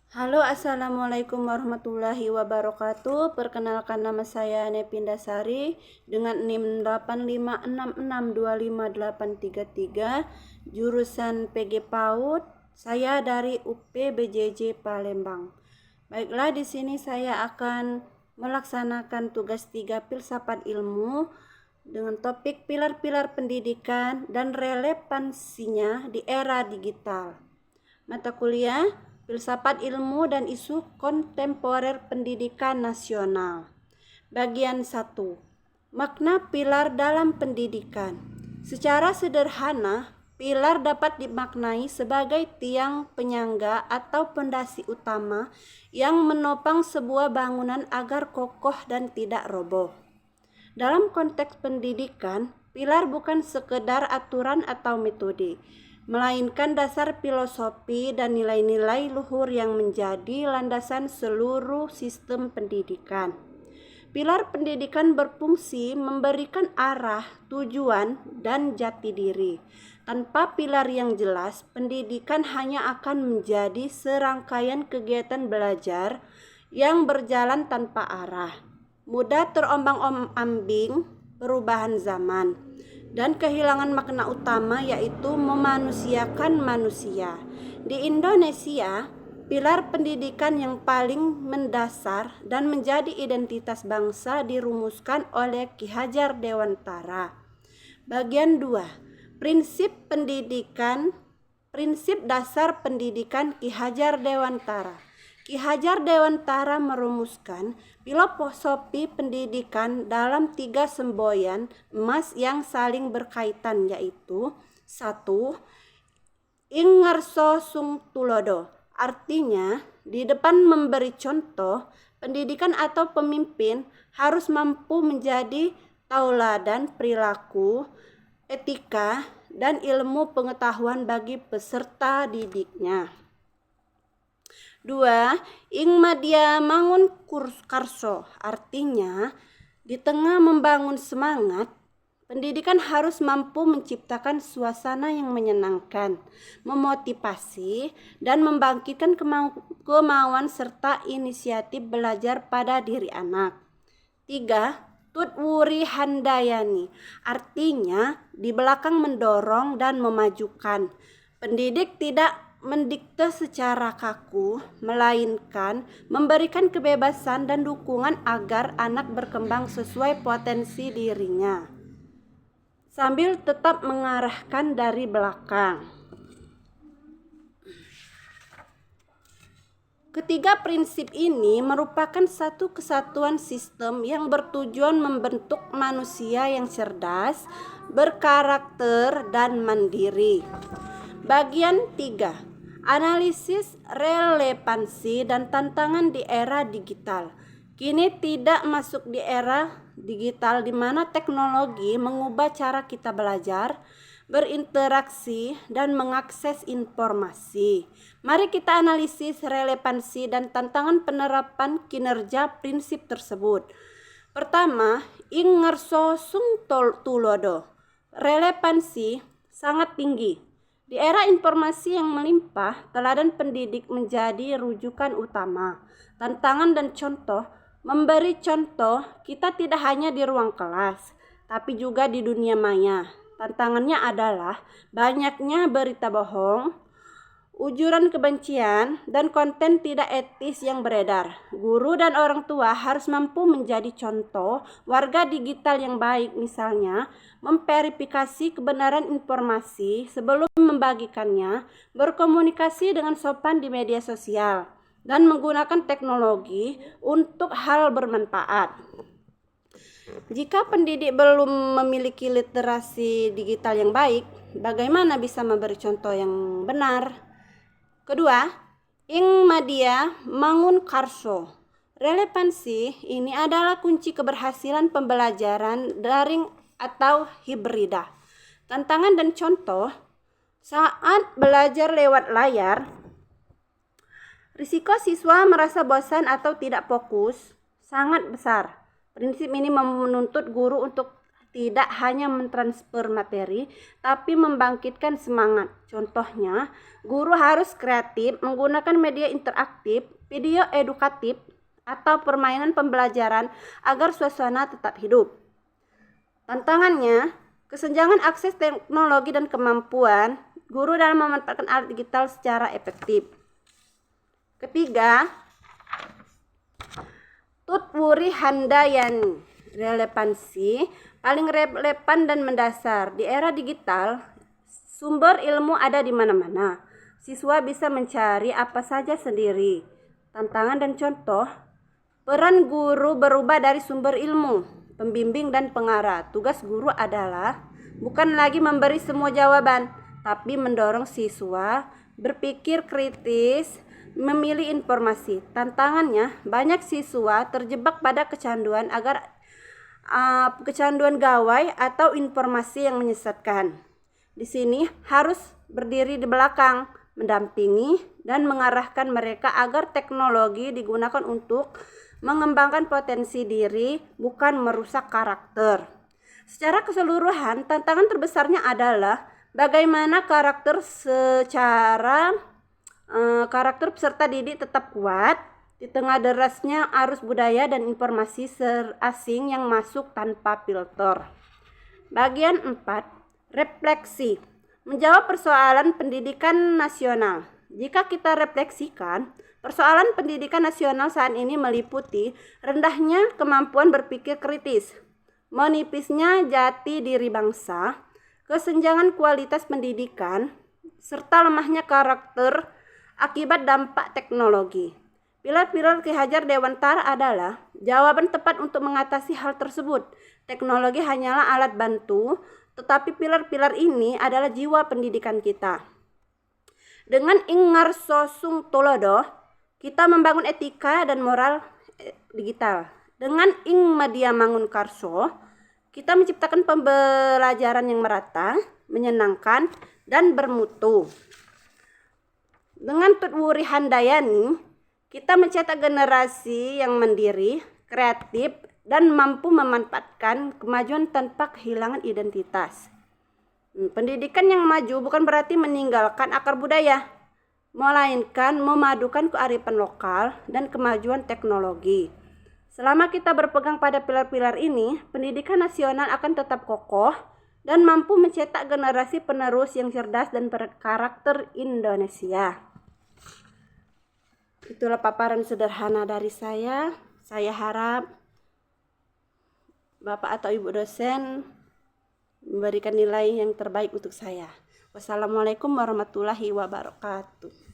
Halo, assalamualaikum warahmatullahi wabarakatuh. Perkenalkan, nama saya Nepindasari dengan NIM 856625833, jurusan PG PAUD. Saya dari UP BJJ Palembang. Baiklah, di sini saya akan melaksanakan tugas 3 filsafat ilmu dengan topik pilar-pilar pendidikan dan relevansinya di era digital. Mata kuliah Filsafat Ilmu dan Isu Kontemporer Pendidikan Nasional. Bagian 1. Makna pilar dalam pendidikan. Secara sederhana, pilar dapat dimaknai sebagai tiang penyangga atau pondasi utama yang menopang sebuah bangunan agar kokoh dan tidak roboh. Dalam konteks pendidikan, pilar bukan sekedar aturan atau metode, melainkan dasar filosofi dan nilai-nilai luhur yang menjadi landasan seluruh sistem pendidikan. Pilar pendidikan berfungsi memberikan arah, tujuan, dan jati diri. Tanpa pilar yang jelas, pendidikan hanya akan menjadi serangkaian kegiatan belajar yang berjalan tanpa arah, mudah terombang-ambing perubahan zaman, dan kehilangan makna utama, yaitu memanusiakan manusia. Di Indonesia, pilar pendidikan yang paling mendasar dan menjadi identitas bangsa dirumuskan oleh Ki Hajar Dewantara. Bagian 2. Prinsip dasar pendidikan Ki Hajar Dewantara. Ki Hajar Dewantara merumuskan filosofi pendidikan dalam 3 semboyan emas yang saling berkaitan, yaitu 1. Ingarso sung tulodo, artinya di depan memberi contoh, pendidikan atau pemimpin harus mampu menjadi tauladan perilaku, etika, dan ilmu pengetahuan bagi peserta didiknya. 2. Ing madia mangun karso, artinya di tengah membangun semangat, pendidikan harus mampu menciptakan suasana yang menyenangkan, memotivasi, dan membangkitkan kemauan serta inisiatif belajar pada diri anak. 3. Tutwuri handayani, artinya di belakang mendorong dan memajukan. Pendidik tidak mendikte secara kaku, melainkan memberikan kebebasan dan dukungan agar anak berkembang sesuai potensi dirinya, sambil tetap mengarahkan dari belakang. Ketiga prinsip ini merupakan satu kesatuan sistem yang bertujuan membentuk manusia yang cerdas, berkarakter, dan mandiri. Bagian 3. Analisis relevansi dan tantangan di era digital. Kini tidak masuk di era digital di mana teknologi mengubah cara kita belajar, berinteraksi, dan mengakses informasi. Mari kita analisis relevansi dan tantangan penerapan kinerja prinsip tersebut. Pertama, ing ngerso sung tulodo. Relevansi sangat tinggi. Di era informasi yang melimpah, teladan pendidik menjadi rujukan utama. Tantangan dan contoh. Memberi contoh kita tidak hanya di ruang kelas, tapi juga di dunia maya. Tantangannya adalah banyaknya berita bohong, ujuran kebencian, dan konten tidak etis yang beredar. Guru dan orang tua harus mampu menjadi contoh warga digital yang baik, misalnya memverifikasi kebenaran informasi sebelum membagikannya, berkomunikasi dengan sopan di media sosial, dan menggunakan teknologi untuk hal bermanfaat. Jika pendidik belum memiliki literasi digital yang baik, bagaimana bisa memberi contoh yang benar? Kedua, ing madia mangun karso. Relevansi ini adalah kunci keberhasilan pembelajaran daring atau hibrida. Tantangan dan contoh. Saat belajar lewat layar, risiko siswa merasa bosan atau tidak fokus sangat besar. Prinsip ini menuntut guru untuk tidak hanya mentransfer materi, tapi membangkitkan semangat. Contohnya, guru harus kreatif menggunakan media interaktif, video edukatif, atau permainan pembelajaran agar suasana tetap hidup. Tantangannya, kesenjangan akses teknologi dan kemampuan guru dalam memanfaatkan alat digital secara efektif. Ketiga, Tutwuri Handayani, relevansi paling relevan dan mendasar. Di era digital, sumber ilmu ada di mana-mana. Siswa bisa mencari apa saja sendiri. Tantangan dan contoh, peran guru berubah dari sumber ilmu, pembimbing dan pengarah. Tugas guru adalah bukan lagi memberi semua jawaban, tapi mendorong siswa berpikir kritis, memilih informasi. Tantangannya, banyak siswa terjebak pada kecanduan gawai atau informasi yang menyesatkan. Di sini harus berdiri di belakang, mendampingi dan mengarahkan mereka agar teknologi digunakan untuk mengembangkan potensi diri, bukan merusak karakter. Secara keseluruhan, tantangan terbesarnya adalah bagaimana karakter peserta didik tetap kuat di tengah derasnya arus budaya dan informasi asing yang masuk tanpa filter. Bagian 4, refleksi. Menjawab persoalan pendidikan nasional. Jika kita refleksikan, persoalan pendidikan nasional saat ini meliputi rendahnya kemampuan berpikir kritis, menipisnya jati diri bangsa, kesenjangan kualitas pendidikan, serta lemahnya karakter akibat dampak teknologi. Pilar-pilar Ki Hajar Dewantara adalah jawaban tepat untuk mengatasi hal tersebut. Teknologi hanyalah alat bantu, tetapi pilar-pilar ini adalah jiwa pendidikan kita. Dengan Ingar Sosung Tolodo, kita membangun etika dan moral digital. Dengan Ing Media Mangun Karso, kita menciptakan pembelajaran yang merata, menyenangkan, dan bermutu. Dengan Tutwuri Handayani, kita mencetak generasi yang mandiri, kreatif, dan mampu memanfaatkan kemajuan tanpa kehilangan identitas. Pendidikan yang maju bukan berarti meninggalkan akar budaya, melainkan memadukan kearifan lokal dan kemajuan teknologi. Selama kita berpegang pada pilar-pilar ini, pendidikan nasional akan tetap kokoh dan mampu mencetak generasi penerus yang cerdas dan berkarakter Indonesia. Itulah paparan sederhana dari saya. Saya harap Bapak atau Ibu dosen memberikan nilai yang terbaik untuk saya. Wassalamualaikum warahmatullahi wabarakatuh.